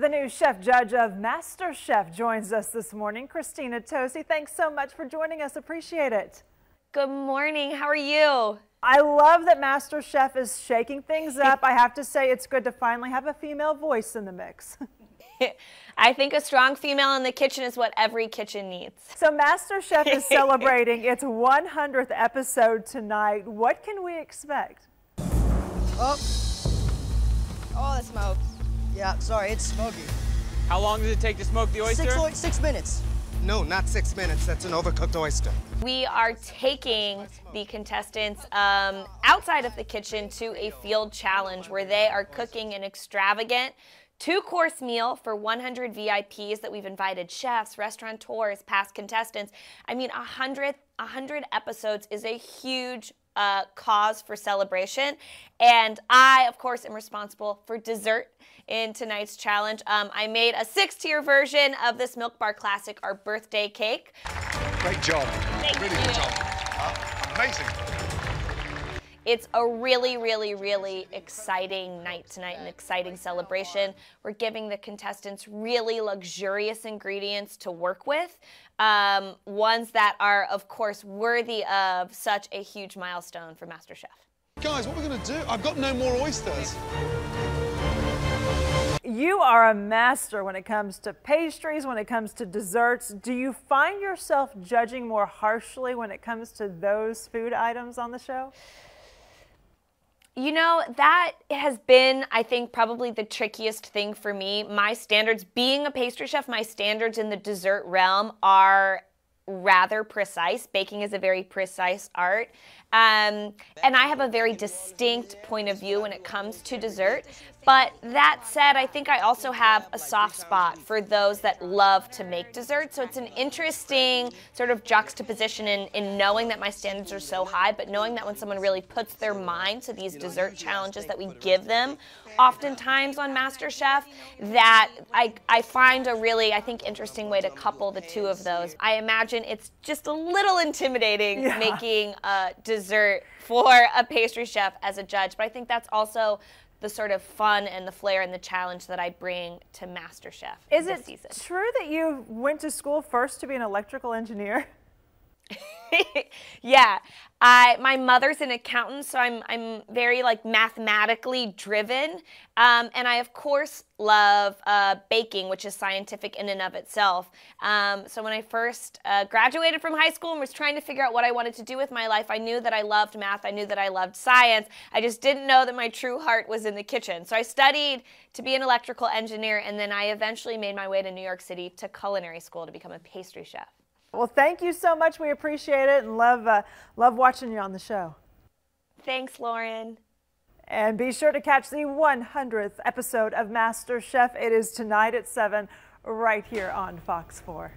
The new chef judge of MasterChef joins us this morning, Christina Tosi. Thanks so much for joining us. Appreciate it. Good morning. How are you? I love that MasterChef is shaking things up. I have to say it's good to finally have a female voice in the mix. I think a strong female in the kitchen is what every kitchen needs. So MasterChef is celebrating its 100th episode tonight. What can we expect? Oh, Oh, the smoke. yeah, sorry, it's smoky. How long does it take to smoke the oyster? 6 minutes. No, not 6 minutes. That's an overcooked oyster. We are taking the contestants outside of the kitchen to a field challenge where they are cooking an extravagant 2-course meal for 100 VIPs that we've invited chefs, restaurateurs, past contestants. I mean, 100 episodes is a huge cause for celebration. And I, of course, am responsible for dessert in tonight's challenge. I made a 6-tier version of this Milk Bar Classic, our birthday cake. Great job. Thank really you. good job. Amazing. It's a really, really, really exciting night tonight, an exciting celebration. We're giving the contestants really luxurious ingredients to work with, ones that are, of course, worthy of such a huge milestone for MasterChef. Guys, what are we going to do? I've got no more oysters. You are a master when it comes to pastries, when it comes to desserts. Do you find yourself judging more harshly when it comes to those food items on the show? You know, that has been, I think, probably the trickiest thing for me. My standards, being a pastry chef, my standards in the dessert realm are rather precise. Baking is a very precise art. And I have a very distinct point of view when it comes to dessert. But that said, I think I also have a soft spot for those that love to make dessert. So it's an interesting sort of juxtaposition in knowing that my standards are so high, but knowing that when someone really puts their mind to these dessert challenges that we give them, oftentimes on MasterChef, that I find a really, I think, interesting way to couple the two of those. I imagine it's just a little intimidating making a dessert for a pastry chef as a judge, but I think that's also the sort of fun and the flair and the challenge that I bring to MasterChef Is this it season. true that you went to school first to be an electrical engineer? Yeah, my mother's an accountant, so I'm very like mathematically driven, and I of course love baking, which is scientific in and of itself. So when I first graduated from high school and was trying to figure out what I wanted to do with my life, I knew that I loved math, I knew that I loved science. I just didn't know that my true heart was in the kitchen. So I studied to be an electrical engineer, and then I eventually made my way to New York City to culinary school to become a pastry chef. Well, thank you so much. We appreciate it and love watching you on the show. Thanks, Lauren. And be sure to catch the 100th episode of MasterChef. It is tonight at 7 right here on Fox 4.